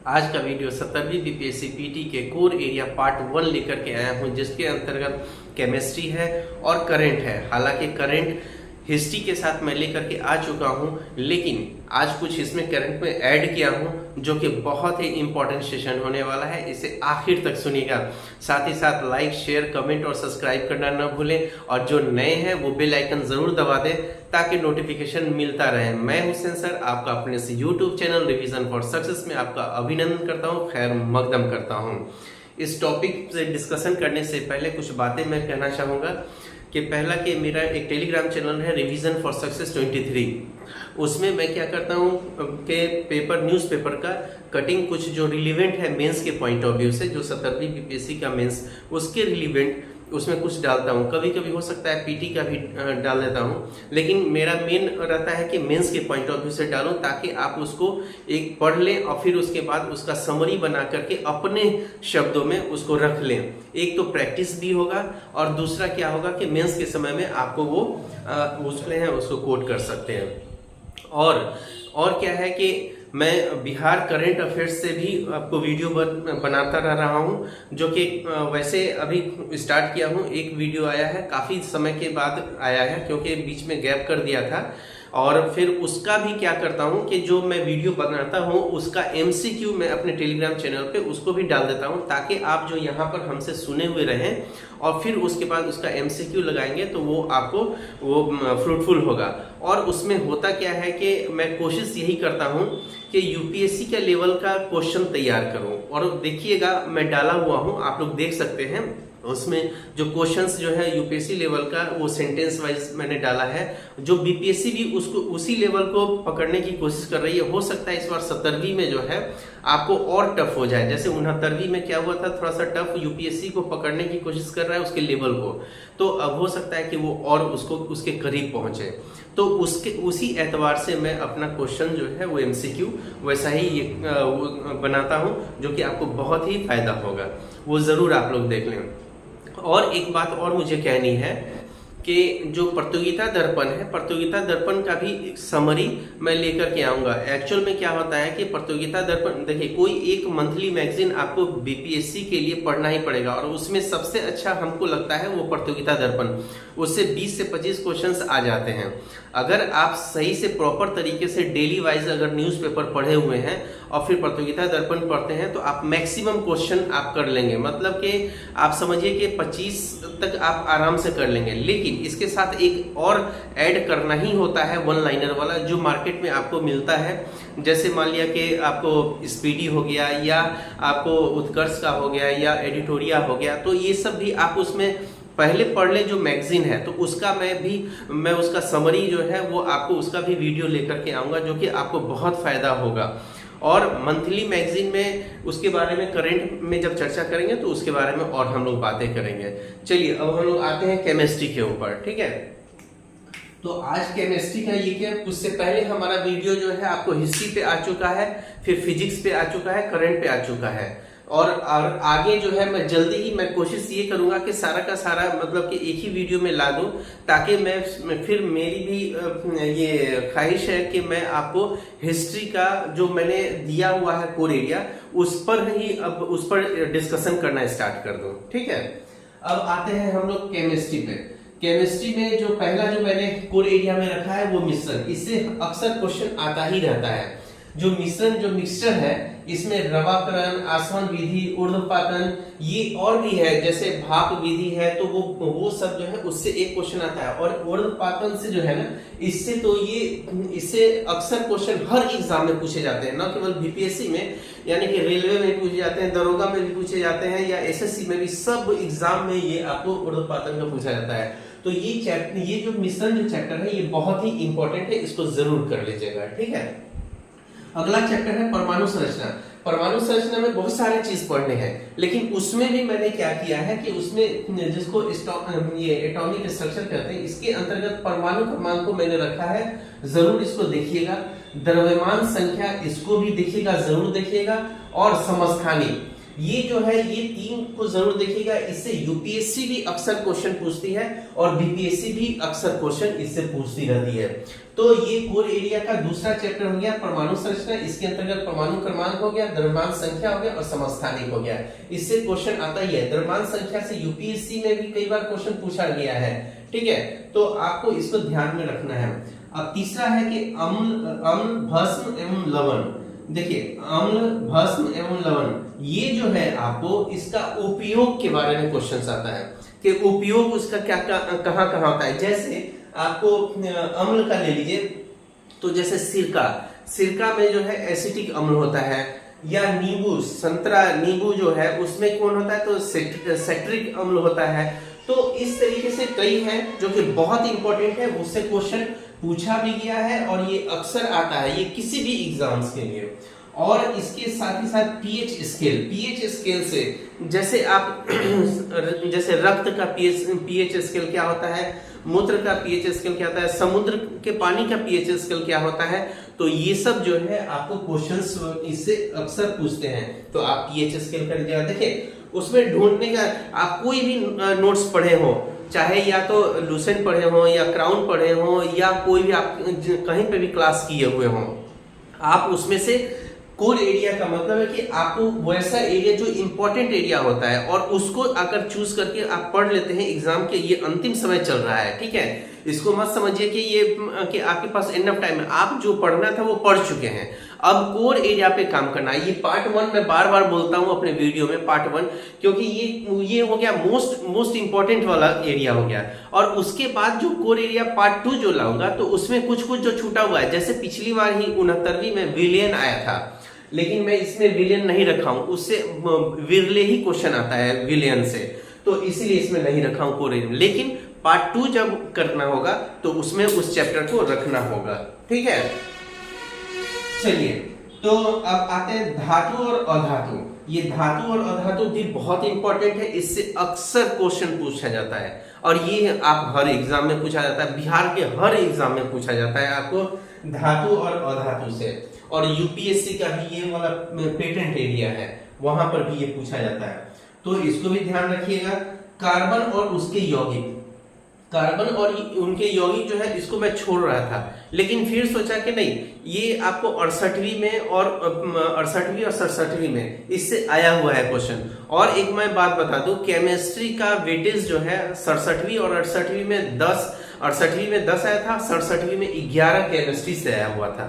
आज का video 17वीं BPSC PT के कोर एरिया पार्ट 1 लेकर के आया हूं, जिसके अंतर्गत केमिस्ट्री है और करंट है। हालांकि करंट हिस्ट्री के साथ मैं लेकर के आ चुका हूं, लेकिन आज कुछ इसमें करंट में ऐड किया हूं जो कि बहुत ही इंपॉर्टेंट सेशन होने वाला है। इसे आखिर तक सुनिएगा। साथ ही साथ लाइक, शेयर, कमेंट और सब्सक्राइब करना न भूलें, और जो नए हैं वो बेल आइकन जरूर दबा दें ताकि नोटिफिकेशन मिलता रहे। मैं हुसैन सर आपका अपने से YouTube channel revision for success में आपका अभिनंदन करता हूं, खैर मकदम करता हूं। इस टॉपिक से डिस्कशन करने से पहले कुछ बातें मैं कहना चाहूँगा कि पहला कि मेरा एक टेलीग्राम चैनल है रिवीजन फॉर सक्सेस 23। उसमें मैं क्या करता हूँ कि न्यूज़पेपर का कटिंग कुछ जो रिलीवेंट है मेंस के पॉइंट ऑफ व्यू से, जो 17वीं बीपीएससी का मेंस उसके रिलीवेंट उसमें कुछ डालता हूँ। कभी कभी हो सकता है पीटी का भी डाल देता हूँ, लेकिन मेरा मेन रहता है कि मेंस के पॉइंट ऑफ व्यू से डालूं ताकि आप उसको एक पढ़ लें और फिर उसके बाद उसका समरी बना करके अपने शब्दों में उसको रख लें। एक तो प्रैक्टिस भी होगा और दूसरा क्या होगा कि मेंस के समय में आपको वो उसको कोट कर सकते हैं। और क्या है कि मैं बिहार करंट अफेयर्स से भी आपको वीडियो बनाता रह रहा हूं, जो कि वैसे अभी स्टार्ट किया हूं। एक वीडियो आया है, काफ़ी समय के बाद आया है क्योंकि बीच में गैप कर दिया था। और फिर उसका भी क्या करता हूं कि जो मैं वीडियो बनाता हूं उसका एमसीक्यू मैं अपने टेलीग्राम चैनल पे उसको भी डाल देता हूं, ताकि आप जो यहाँ पर हमसे सुने हुए रहें और फिर उसके बाद उसका एमसीक्यू लगाएंगे तो वो आपको वो फ्रूटफुल होगा। और उसमें होता क्या है कि मैं कोशिश यही करता हूं कि यूपीएससी के लेवल का क्वेश्चन तैयार करूं। और देखिएगा मैं डाला हुआ हूं, आप लोग देख सकते हैं, उसमें जो क्वेश्चंस जो है यूपीएससी लेवल का वो सेंटेंस वाइज मैंने डाला है। जो बीपीएससी भी उसको उसी लेवल को पकड़ने की कोशिश कर रही है। हो सकता है इस बार 17वीं में जो है आपको और टफ हो जाए, जैसे 69वीं में क्या हुआ था, थोड़ा सा टफ यूपीएससी को पकड़ने की कोशिश कर रहा है उसके लेवल को, तो अब हो सकता है कि वो और उसके करीब पहुंचे। तो उसी एतबार से मैं अपना क्वेश्चन जो है वो एमसीक्यू वैसा ही बनाता हूं, जो कि आपको बहुत ही फायदा होगा। वो जरूर आप लोग देख लें। और एक बात और मुझे कहनी है कि जो प्रतियोगिता दर्पण है, प्रतियोगिता दर्पण का भी एक समरी मैं लेकर के आऊंगा। एक्चुअल में क्या होता है कि प्रतियोगिता दर्पण, देखिए कोई एक मंथली मैगजीन आपको बीपीएससी के लिए पढ़ना ही पड़ेगा, और उसमें सबसे अच्छा हमको लगता है वो प्रतियोगिता दर्पण। उससे 20 से 25 क्वेश्चंस आ जाते हैं। अगर आप सही से प्रॉपर तरीके से डेली वाइज अगर न्यूज़पेपर पढ़े हुए हैं और फिर प्रतियोगिता दर्पण पढ़ते हैं तो आप मैक्सिमम क्वेश्चन आप कर लेंगे। मतलब कि आप समझिए कि 25 तक आप आराम से कर लेंगे। लेकिन इसके साथ एक और ऐड करना ही होता है वन लाइनर वाला, जो मार्केट में आपको मिलता है। जैसे मान लिया कि आपको स्पीडी हो गया, या आपको उत्कर्ष का हो गया, या एडिटोरिया हो गया, तो ये सब भी आप उसमें पहले पढ़ ले जो मैगजीन है, तो उसका मैं उसका समरी जो है वो आपको उसका भी वीडियो लेकर के आऊंगा, जो कि आपको बहुत फायदा होगा। और मंथली मैगजीन में उसके बारे में करंट में जब चर्चा करेंगे तो उसके बारे में और हम लोग बातें करेंगे। चलिए अब हम लोग आते हैं केमिस्ट्री के ऊपर, ठीक है। तो आज केमिस्ट्री का ये क्या, उससे पहले हमारा वीडियो जो है आपको हिस्ट्री पे आ चुका है, फिर फिजिक्स पे आ चुका है, करंट पे आ चुका है। और आगे जो है मैं जल्दी ही मैं कोशिश ये करूंगा कि सारा का सारा मतलब कि एक ही वीडियो में ला दूं, ताकि मैं फिर मेरी भी ये ख्वाहिश है कि मैं आपको हिस्ट्री का जो मैंने दिया हुआ है कोर एरिया उस पर डिस्कशन करना स्टार्ट कर दूं, ठीक है। अब आते हैं हम लोग केमिस्ट्री पे। केमिस्ट्री में जो पहला जो मैंने कोर एरिया में रखा है वो मिश्रण। इससे अक्सर क्वेश्चन आता ही रहता है। जो मिश्रण जो मिक्सचर है, इसमें रवाकरण, आसवन विधि, ऊर्ध्वपातन, ये और भी है, जैसे भाप विधि है, तो वो सब जो है उससे एक क्वेश्चन आता है। और ऊर्ध्वपातन से जो है ना, इससे अक्सर क्वेश्चन हर एग्जाम में पूछे जाते हैं, न केवल बीपीएससी में, यानी कि रेलवे में पूछे जाते हैं, दरोगा में भी पूछे जाते हैं, या एसएससी में भी, सब एग्जाम में ये आपको ऊर्ध्वपातन का पूछा जाता है। तो ये जो मिश्रण जो चैप्टर है ये बहुत ही इंपॉर्टेंट है, इसको जरूर कर लीजिएगा, ठीक है। अगला चैप्टर है परमाणु संरचना। परमाणु संरचना में बहुत सारे चीज पढ़ने हैं, लेकिन उसमें भी मैंने क्या किया है कि उसमें जिसको ये एटॉमिक स्ट्रक्चर कहते हैं, इसके अंतर्गत परमाणु क्रमांक को मैंने रखा है, जरूर इसको देखिएगा। द्रव्यमान संख्या, इसको भी देखिएगा, जरूर देखिएगा। और समस्थानी, ये जो है ये 3 को जरूर देखिएगा, इससे यूपीएससी भी अक्सर क्वेश्चन पूछती है और बीपीएससी भी अक्सर क्वेश्चन इससे पूछती रहती है। तो ये कोर एरिया का दूसरा चैप्टर हो गया परमाणु संरचना, इसके अंतर्गत परमाणु क्रमांक हो गया, द्रव्यमान संख्या हो गया और समस्थानिक हो गया। इससे क्वेश्चन आता ही है, द्रव्यमान संख्या से यूपीएससी में भी कई बार क्वेश्चन पूछा गया है, ठीक है, तो आपको इसको ध्यान में रखना है। अब तीसरा है कि अम्ल भस्म एवं लवण। देखिए अम्ल भस्म एवं लवण ये जो है आपको इसका उपयोग के बारे में क्वेश्चन आता है कि उपयोग उसका क्या कहाँ होता है। जैसे आपको अम्ल का ले लीजिए, तो जैसे सिरका में जो है एसिटिक अम्ल होता है, या नींबू संतरा नींबू जो है उसमें कौन होता है, तो सेट्रिक अम्ल होता है। तो इस तरीके से कई हैं जो कि बहुत इंपॉर्टेंट है, उससे क्वेश्चन पूछा भी गया है और ये अक्सर आता है ये किसी भी एग्जाम्स के लिए। और इसके साथ ही साथ पीएच स्केल से जैसे आप जैसे रक्त का पीएच स्केल क्या होता है, मूत्र का पीएच स्केल क्या होता है, समुद्र के पानी का पीएच स्केल क्या होता है, तो ये सब जो है आपको क्वेश्चंस इससे अक्सर पूछते हैं। तो आप पीएच स्केल कर लीजिएगा। देखिए उसमें ढूंढने का आप कोई भी नोट्स पढ़े हो, चाहे या तो लूसेंट पढ़े हो या क्राउन पढ़े हो या कोई भी आप कहीं पे भी क्लास किए हुए हो, आप उसमें से कोर एरिया का मतलब है कि आपको वैसा एरिया जो इंपॉर्टेंट एरिया होता है और उसको अगर चूज करके आप पढ़ लेते हैं एग्जाम के, ये अंतिम समय चल रहा है, ठीक है, इसको मत समझिए कि ये कि आपके पास एनफ टाइम है, आप जो पढ़ना था वो पढ़ चुके हैं, अब कोर एरिया पे काम करना है। ये पार्ट 1 मैं बार बार बोलता हूं अपने वीडियो में, पार्ट 1, क्योंकि ये हो गया मोस्ट इंपॉर्टेंट वाला एरिया हो गया। और उसके बाद जो कोर एरिया पार्ट 2 जो लाऊंगा तो उसमें कुछ जो छूटा हुआ है, जैसे पिछली बार ही 69वीं में विलियन आया था, लेकिन मैं इसमें विलियन नहीं रखा हूं, उससे विरले ही क्वेश्चन आता है विलियन से, तो इसीलिए इसमें नहीं रखा हूं कोर एरिया। लेकिन पार्ट 2 जब करना होगा तो उसमें उस चैप्टर को रखना होगा, ठीक है। चलिए तो अब आते हैं धातु और अधातु। ये धातु और अधातु भी बहुत इंपॉर्टेंट है, इससे अक्सर क्वेश्चन पूछा जाता है और ये आप हर एग्जाम में पूछा जाता है, बिहार के हर एग्जाम में पूछा जाता है आपको धातु और अधातु से। और यूपीएससी का भी ये वाला पेटेंट एरिया है, वहां पर भी ये पूछा जाता है, तो इसको भी ध्यान रखिएगा। कार्बन और उसके यौगिक, कार्बन और उनके यौगिक जो है इसको मैं छोड़ रहा था, लेकिन फिर सोचा कि नहीं, ये आपको 68वीं में और 68वीं और 67वीं में इससे आया हुआ है क्वेश्चन। और एक मैं बात बता दूं, केमिस्ट्री का वेटेज जो है 67वीं और 68वीं में 10, 68वीं में 10 आया था, 67वीं में 11 केमिस्ट्री से आया हुआ था,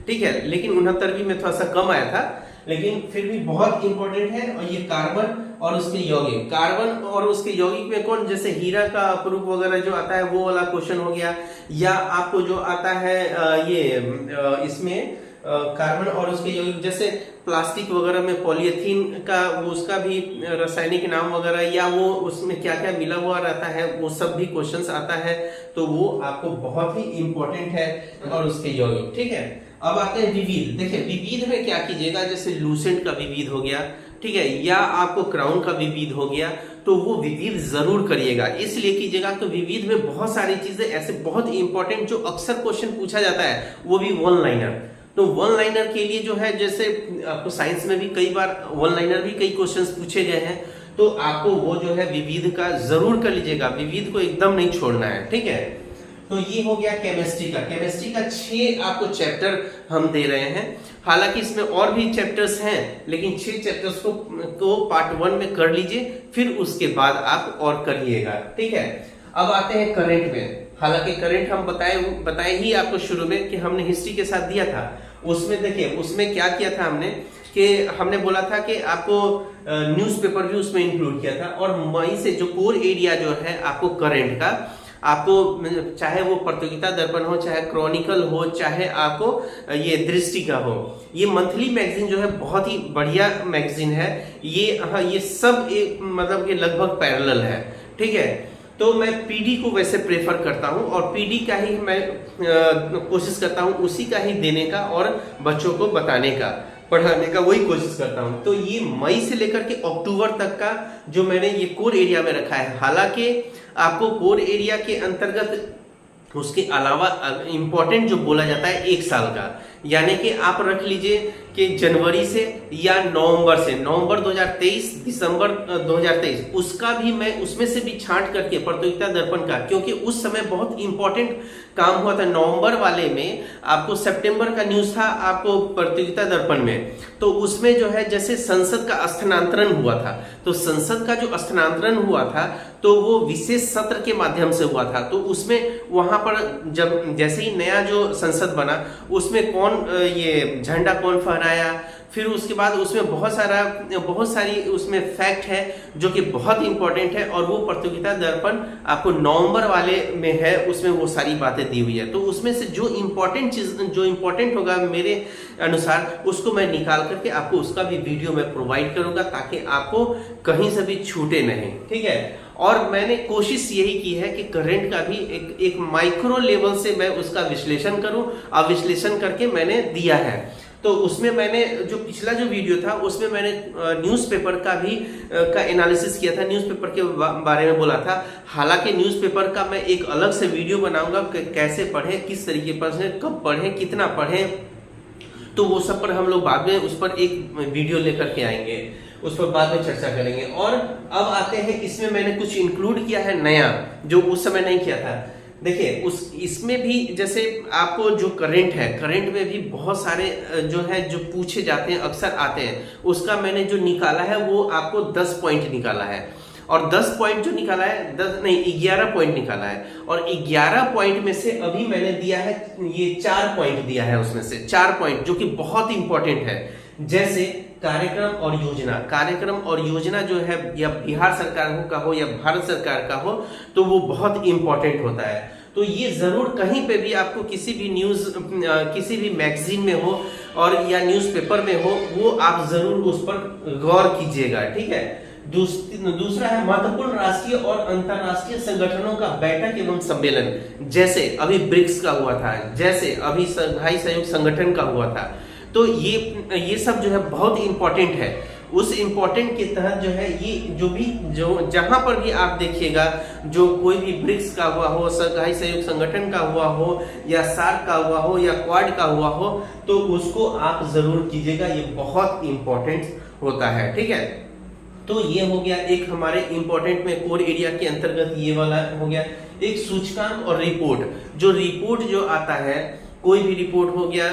ठीक है, लेकिन 69वीं में थोड़ा सा कम आया था, लेकिन फिर भी बहुत इंपॉर्टेंट है। और ये कार्बन और उसके यौगिक, कार्बन और उसके यौगिक में कौन, जैसे हीरा का अपरूप वगैरह जो आता है वो वाला क्वेश्चन हो गया, या आपको जो आता है इसमें कार्बन और उसके यौगिक, जैसे प्लास्टिक वगैरह में पॉलीथीन का वो उसका भी रासायनिक नाम वगैरह, या वो उसमें क्या क्या मिला हुआ रहता है, वो सब भी क्वेश्चंस आता है, तो वो आपको बहुत ही इंपॉर्टेंट है। और उसके यौगिक, ठीक है। अब आते हैं विविध। देखिए विविध में क्या कीजिएगा, जैसे लूसेंट का विविध हो गया, ठीक है, या आपको क्राउन का विविध हो गया, तो वो विविध जरूर करिएगा। इसलिए कीजिएगा तो विविध में बहुत सारी चीजें ऐसे बहुत इंपॉर्टेंट जो अक्सर क्वेश्चन पूछा जाता है, वो भी वन लाइनर। तो वन लाइनर के लिए जो है, जैसे आपको साइंस में भी कई बार वन लाइनर भी कई क्वेश्चंस पूछे गए हैं, तो आपको वो जो है विविध का जरूर कर लीजिएगा, विविध को एकदम नहीं छोड़ना है, ठीक है। तो ये हो गया केमिस्ट्री का। केमिस्ट्री का 6 आपको चैप्टर हम दे रहे हैं, हालांकि इसमें और भी चैप्टर्स हैं, लेकिन 6 चैप्टर्स को पार्ट 1 में कर लीजिए, फिर उसके बाद आप और करिएगा, ठीक है। अब आते हैं करंट में। हालांकि करंट हम बताए ही आपको शुरू में कि हमने हिस्ट्री के साथ दिया था। उसमें देखिए उसमें क्या किया था हमने कि हमने बोला था कि आपको न्यूज़पेपर भी उसमें इंक्लूड किया था, और मई से जो कोर एरिया जो है आपको करंट का, आपको चाहे वो प्रतियोगिता दर्पण हो, चाहे क्रॉनिकल हो, चाहे आपको ये दृष्टि का हो, ये मंथली मैगजीन जो है बहुत ही बढ़िया मैगजीन है। ये सब एक मतलब कि लगभग पैरेलल है, ठीक है। तो मैं पीडी को वैसे प्रेफर करता हूं, और पीडी का ही मैं कोशिश करता हूं उसी का ही देने का, और बच्चों को बताने का, पढ़ाने का वही कोशिश करता हूं। तो ये मई से लेकर के अक्टूबर तक का जो मैंने ये कोर एरिया में रखा है। हालांकि आपको कोर एरिया के अंतर्गत उसके अलावा इंपॉर्टेंट जो बोला जाता है 1 साल का, यानी कि आप रख लीजिए कि जनवरी से या नवंबर से, नवंबर 2023, दिसंबर 2023, उसका भी मैं उसमें से भी छांट करके प्रतियोगिता दर्पण का, क्योंकि उस समय बहुत इंपॉर्टेंट काम हुआ था नवंबर वाले में, आपको सितंबर का न्यूज था आपको प्रतियोगिता दर्पण में, तो उसमें जो है जैसे संसद का स्थानांतरण हुआ था, तो संसद का जो स्थानांतरण हुआ था तो वो विशेष सत्र के माध्यम से हुआ था। तो उसमें वहां पर जब जैसे ही नया जो संसद बना उसमें कौन ये झंडा कौन फहराया, फिर उसके बाद उसमें बहुत सारी उसमें फैक्ट है जो कि बहुत इंपॉर्टेंट है, और वो प्रतियोगिता दर्पण आपको नवंबर वाले में है, उसमें वो सारी बातें दी हुई है। तो उसमें से जो इम्पोर्टेंट होगा मेरे अनुसार उसको मैं निकाल करके आपको उसका भी वीडियो मैं प्रोवाइड करूंगा ताकि आपको कहीं से भी छूटे नहीं, ठीक है। और मैंने कोशिश यही की है कि करंट का भी एक माइक्रो लेवल से मैं उसका विश्लेषण करूं, और विश्लेषण करके मैंने दिया है। तो उसमें मैंने जो पिछला जो वीडियो था उसमें मैंने न्यूज़पेपर का एनालिसिस किया था, न्यूज़पेपर के बारे में बोला था। हालांकि न्यूज़पेपर का मैं एक अलग से वीडियो बनाऊंगा, कैसे पढ़े, किस तरीके पर, कब पढ़े, कितना पढ़े, तो वो सब पर हम लोग बाद में उस पर एक वीडियो लेकर के आएंगे, उस पर बाद में चर्चा करेंगे। और अब आते हैं, इसमें मैंने कुछ इंक्लूड किया है नया जो उस समय नहीं किया था। देखिए इसमें भी जैसे आपको जो करंट में भी बहुत सारे जो है जो पूछे जाते हैं, अक्सर आते हैं, उसका मैंने जो निकाला है वो आपको 10 पॉइंट निकाला है। और 10 पॉइंट जो निकाला है 11 पॉइंट निकाला है, और 11 पॉइंट में से अभी मैंने दिया है ये 4 पॉइंट दिया है, उसमें से 4 पॉइंट जो कि बहुत इंपॉर्टेंट है। जैसे कार्यक्रम और योजना जो है, या बिहार सरकार का हो या भारत सरकार का हो, तो वो बहुत इंपॉर्टेंट होता है। तो ये जरूर कहीं पे भी आपको किसी भी न्यूज, किसी भी मैगजीन में हो और या न्यूज़पेपर में हो, वो आप जरूर उस पर गौर कीजिएगा, ठीक है। दूसरा है महत्वपूर्ण राष्ट्रीय और अंतरराष्ट्रीय संगठनों का बैठक एवं सम्मेलन, जैसे अभी ब्रिक्स का हुआ था, जैसे अभी शंघाई सहयोग संगठन का हुआ था। तो ये सब जो है बहुत इंपॉर्टेंट है। उस इंपॉर्टेंट के तहत जो है ये जो जहां पर भी आप देखिएगा, जो कोई भी ब्रिक्स का हुआ हो, शंघाई सहयोग संगठन का हुआ हो, या सार्क का हुआ हो, या क्वाड का हुआ हो, तो उसको आप जरूर कीजिएगा, ये बहुत इंपॉर्टेंट होता है, ठीक है। तो ये हो गया एक हमारे इंपॉर्टेंट में कोर एरिया के अंतर्गत ये वाला हो गया। एक सूचकांक और रिपोर्ट, जो आता है, कोई भी रिपोर्ट हो गया,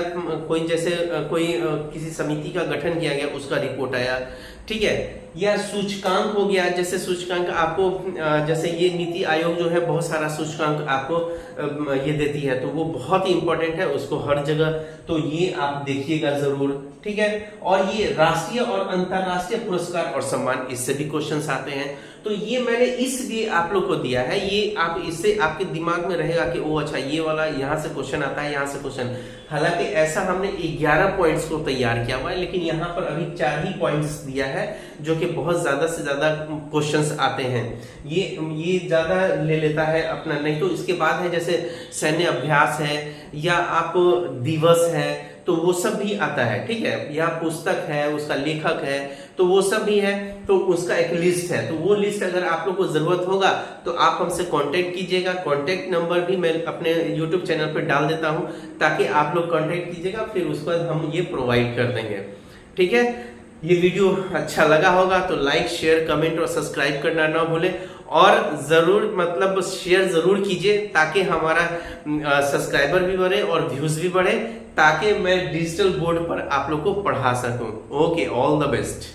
कोई जैसे किसी समिति का गठन किया गया उसका रिपोर्ट आया, ठीक है, या सूचकांक हो गया। जैसे सूचकांक आपको जैसे ये नीति आयोग जो है बहुत सारा सूचकांक आपको ये देती है, तो वो बहुत ही इंपॉर्टेंट है, उसको हर जगह, तो ये आप देखिएगा जरूर, ठीक है। और ये राष्ट्रीय और अंतरराष्ट्रीय पुरस्कार और सम्मान, इससे भी क्वेश्चंस आते हैं। तो ये मैंने इसलिए आप लोग को दिया है, ये आप इससे आपके दिमाग में रहेगा कि ओ अच्छा ये वाला यहाँ से क्वेश्चन आता है, यहाँ से क्वेश्चन। हालांकि ऐसा हमने 11 पॉइंट्स को तैयार किया हुआ है, लेकिन यहाँ पर अभी 4 ही पॉइंट्स दिया है जो कि बहुत ज्यादा से ज्यादा क्वेश्चंस आते हैं। ये ज्यादा ले लेता है अपना, नहीं तो इसके बाद है जैसे सैन्य अभ्यास है, या आप दिवस है, तो वो सब भी आता है, ठीक है। या पुस्तक है, उसका लेखक है, तो वो सब भी है, तो उसका एक लिस्ट है। तो वो लिस्ट अगर आप लोग को जरूरत होगा तो आप हमसे कांटेक्ट कीजिएगा। कांटेक्ट नंबर भी मैं अपने यूट्यूब चैनल पर डाल देता हूं, ताकि आप लोग कांटेक्ट कीजिएगा, फिर उसके बाद हम ये प्रोवाइड कर देंगे, ठीक है। ये वीडियो अच्छा लगा होगा तो लाइक, शेयर, कमेंट और सब्सक्राइब करना ना भूलें, और जरूर मतलब शेयर जरूर कीजिए ताकि हमारा सब्सक्राइबर भी बढ़े और व्यूज भी बढ़े, ताकि मैं डिजिटल बोर्ड पर आप लोग को पढ़ा सकूं। Okay, all the best.